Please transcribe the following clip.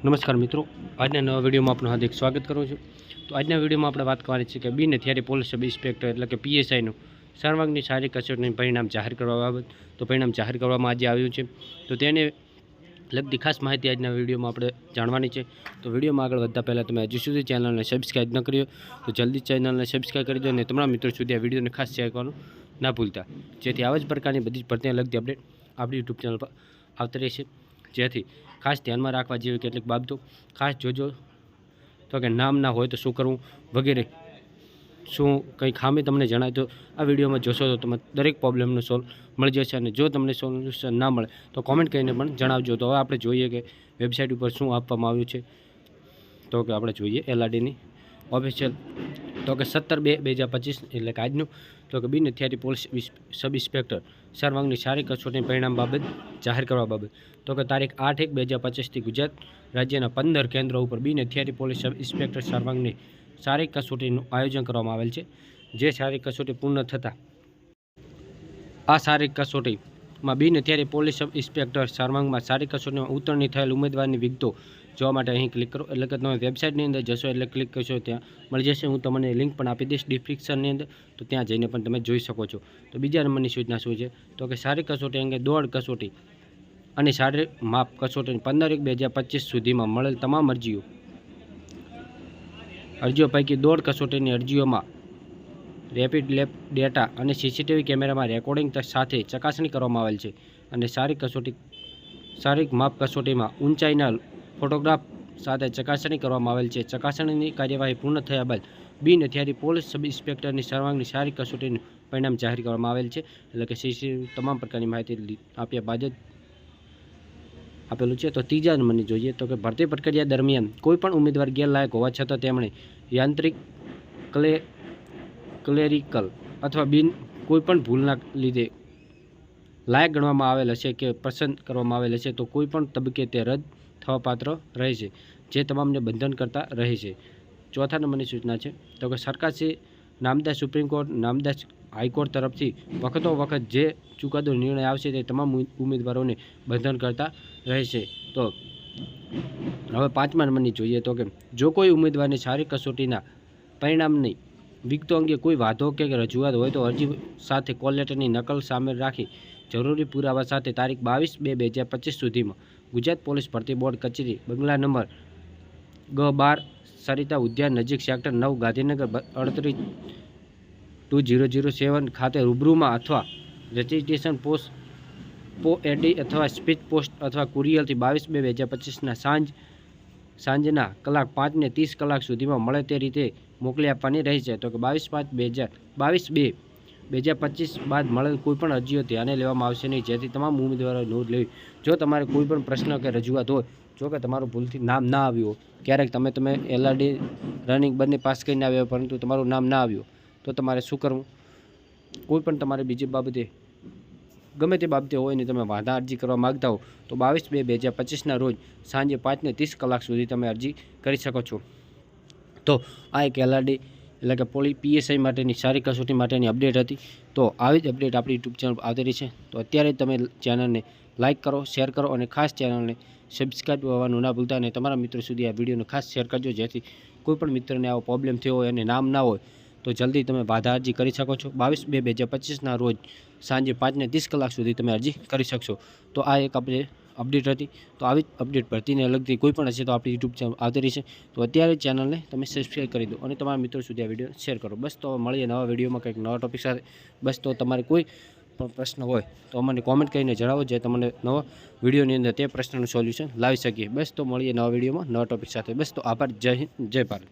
નમસ્કાર મિત્રો, આજના નવા વિડીયોમાં આપનું હાર્દિક સ્વાગત કરું છું। તો આજના વિડીયોમાં આપણે વાત કરવાની છે કે બિન હથિયારી પોલીસ સબ ઇન્સ્પેક્ટર એટલે કે પીએસઆઈનું સર્વાંગની શારીરિક કસોટીનું પરિણામ જાહેર કરવા બાબત તો પરિણામ જાહેર કરવામાં આજે આવ્યું છે। તો તેને લગતી ખાસ માહિતી આજના વિડીયોમાં આપણે જાણવાની છે। તો વિડીયોમાં આગળ વધતા પહેલાં તમે હજુ સુધી ચેનલને સબસ્ક્રાઈબ ન કર્યો તો જલ્દી ચેનલને સબસ્ક્રાઈબ કરી દો અને તમારા મિત્રો સુધી આ વિડીયોને ખાસ શેર કરવાનું ના ભૂલતા, જેથી આવા જ પ્રકારની બધી જ ભરતીને લગતી અપડેટ આપણી યુટ્યુબ ચેનલ પર આવતી રહેશે। જેથી ખાસ ધ્યાનમાં રાખવા જેવી કેટલીક બાબતો ખાસ જોજો, તો કે નામ ના હોય તો શું કરવું વગેરે, શું કંઈ ખામી તમને જણાય તો આ વિડીયોમાં જોશો તો તમે દરેક પ્રોબ્લેમનો સોલ્વ મળી જશે। અને જો તમને સોલ્યુશન ના મળે તો કોમેન્ટ કરીને પણ જણાવજો। તો હવે આપણે જોઈએ કે વેબસાઇટ ઉપર શું આપવામાં આવ્યું છે। તો કે આપણે જોઈએ એલઆરડીની ઓફિશિયલ, તો કે 17/2/2025 એટલે કે આજનું, તો કે બિન હથિયારી પોલીસ સબ ઇન્સ્પેક્ટર સર્વાંગની શારીરિક કસોટી પરિણામ બાબત જાહેર કરવા બાબત, તો કે તારીખ 8/1/2025થી ગુજરાત રાજ્યના 15 કેન્દ્રો ઉપર બિન હથિયારી પોલીસ સબ ઇન્સ્પેક્ટર સર્વાંગની શારીરિક કસોટીનું આયોજન કરવામાં આવેલ છે। જે શારીરિક કસોટી પૂર્ણ થતાં આ શારીરિક કસોટીમાં બિન હથિયારી પોલીસ સબ ઇન્સ્પેક્ટર સર્વાંગમાં શારીરિક કસોટીમાં ઉત્તીર્ણ થયેલ ઉમેદવારની વિગતો જોવા માટે અહીં ક્લિક કરો, એટલે કે તમે વેબસાઇટની અંદર જશો એટલે ક્લિક કરશો ત્યાં મળી જશે। હું તમને લિંક પણ આપી દઈશ ડિસ્ક્રિપ્શનની અંદર, તો ત્યાં જઈને પણ તમે જોઈ શકો છો। તો બીજા નંબરની સૂચના શું છે, તો કે શારીરિક કસોટી અંગે દોડ કસોટી અને શારીરિક માપ કસોટી 15/1/2025 સુધીમાં મળેલ તમામ અરજીઓ પૈકી દોડ કસોટીની અરજીઓમાં રેપિડ લેબ ડેટા અને સીસીટીવી કેમેરામાં રેકોર્ડિંગ સાથે ચકાસણી કરવામાં આવેલ છે। અને શારીરિક માપ કસોટીમાં ઊંચાઈના ફોટોગ્રાફ સાથે ચકાસણી કરવામાં આવેલ છે। ચકાસણીની કાર્યવાહી પૂર્ણ થયા બાદ બિન હથિયારી પોલીસ સબ ઇન્સ્પેક્ટરની સર્વાંગની શારીરિક કસોટીનું પરિણામ જાહેર કરવામાં આવેલ છે। એટલે કે સીસીટીવી તમામ પ્રકારની માહિતી આપ્યા બાદ જ આપેલું છે। તો ત્રીજા નંબરની જોઈએ, તો કે ભરતી પ્રક્રિયા દરમિયાન કોઈપણ ઉમેદવાર ગેરલાયક હોવા છતાં તેમણે યાંત્રિક, ક્લેરિકલ અથવા કોઈપણ ભૂલના લીધે લાયક ગણવામાં આવેલ હશે કે પસંદ કરવામાં આવેલ હશે તો કોઈપણ તબક્કે તે રદ થવા પાત્ર રહે છે, જે તમામને બંધન કરતા રહે છે। ચોથા નંબરની સૂચના છે, તો કે સરકારશ્રી નામદાર સુપ્રીમ કોર્ટ, નામદાર હાઈકોર્ટ તરફથી વખતો વખત જે ચુકાદો નિર્ણય આવશે તે તમામ ઉમેદવારોને બંધન કરતા રહેશે। તો હવે પાંચમા નંબરની જોઈએ, તો કે જો કોઈ ઉમેદવારની શારીરિક કસોટીના પરિણામની વિગતો અંગે કોઈ વાંધો કે રજૂઆત હોય તો અરજી સાથે કોલ લેટરની નકલ સામેલ રાખી જરૂરી પુરાવા સાથે તારીખ 22/2/2025 સુધીમાં ગુજરાત પોલીસ ભરતી બોર્ડ કચેરી, બંગલા નંબર G12, સરિતા ઉદ્યાન નજીક, સેક્ટર 9, ગાંધીનગર 38-2007 ખાતે રૂબરૂમાં અથવા રજિસ્ટ્રેશન પોસ્ટ એડી અથવા સ્પીડ પોસ્ટ અથવા કુરિયરથી 22/2/2025ના સાંજના કલાક 5 ને 30 કલાક સુધીમાં મળે તે રીતે મોકલી આપવાની રહેશે। તો કે 22/2/2025 બાદ મળેલ કોઈપણ અરજીઓ ધ્યાને લેવામાં આવશે નહીં, જેથી તમામ ઉમેદવારોએ નોંધ લેવી। જો તમારે કોઈપણ પ્રશ્ન કે રજૂઆત હોય, જો કે તમારું ભૂલથી નામ ના આવ્યું હોય, ક્યારેક તમે એલઆરડી રનિંગ બંને પાસ કરીને આવ્યા પરંતુ તમારું નામ ના આવ્યું, તો તમારે શું કરવું, કોઈપણ તમારે બીજી બાબતે ગમે તે બાબતે હોય ને તમે વાંધા અરજી કરવા માગતા હો તો 22/2/2025ના રોજ સાંજે 5 ને 30 કલાક સુધી તમે અરજી કરી શકો છો। તો આ એક એલઆરડી એટલે કે પીએસઆઈ માટેની શારીરિક કસોટી માટેની અપડેટ હતી। તો આવી જ અપડેટ આપણી યુટ્યુબ ચેનલ પર આવતી રહી છે। તો અત્યારે તમે ચેનલને લાઇક કરો, શેર કરો અને ખાસ ચેનલને સબસ્ક્રાઈબ કરવાનું ના ભૂલતા, અને તમારા મિત્રો સુધી આ વિડીયોને ખાસ શેર કરજો, જેથી કોઈપણ મિત્રને આવો પ્રોબ્લેમ થયો હોય અને નામ ના હોય તો જલ્દી તમે બાધા અરજી કરી શકો છો। 22/2/2025ના રોજ સાંજે 5 ને 30 કલાક સુધી તમે અરજી કરી શકશો। તો આ એક આપણે અપડેટ હતી। તો આવી જ અપડેટ ભરતીને લગતી કોઈ પણ હશે તો આપણી યુટ્યુબ ચેનલ આવતી રહેશે। તો અત્યારે ચેનલને તમે સબસ્ક્રાઈબ કરી દો અને તમારા મિત્રો સુધી આ વિડીયો શેર કરો। બસ તો મળીએ નવા વિડીયોમાં કંઈક નવા ટોપિક સાથે। બસ તો તમારે કોઈ પણ પ્રશ્ન હોય તો અમને કોમેન્ટ કરીને જણાવો, જે તમને નવા વિડીયોની અંદર તે પ્રશ્નનું સોલ્યુશન લાવી શકીએ। બસ તો મળીએ નવા વિડીયોમાં નવા ટોપિક સાથે। બસ તો આભાર, જય હિન્દ, જય ભારત।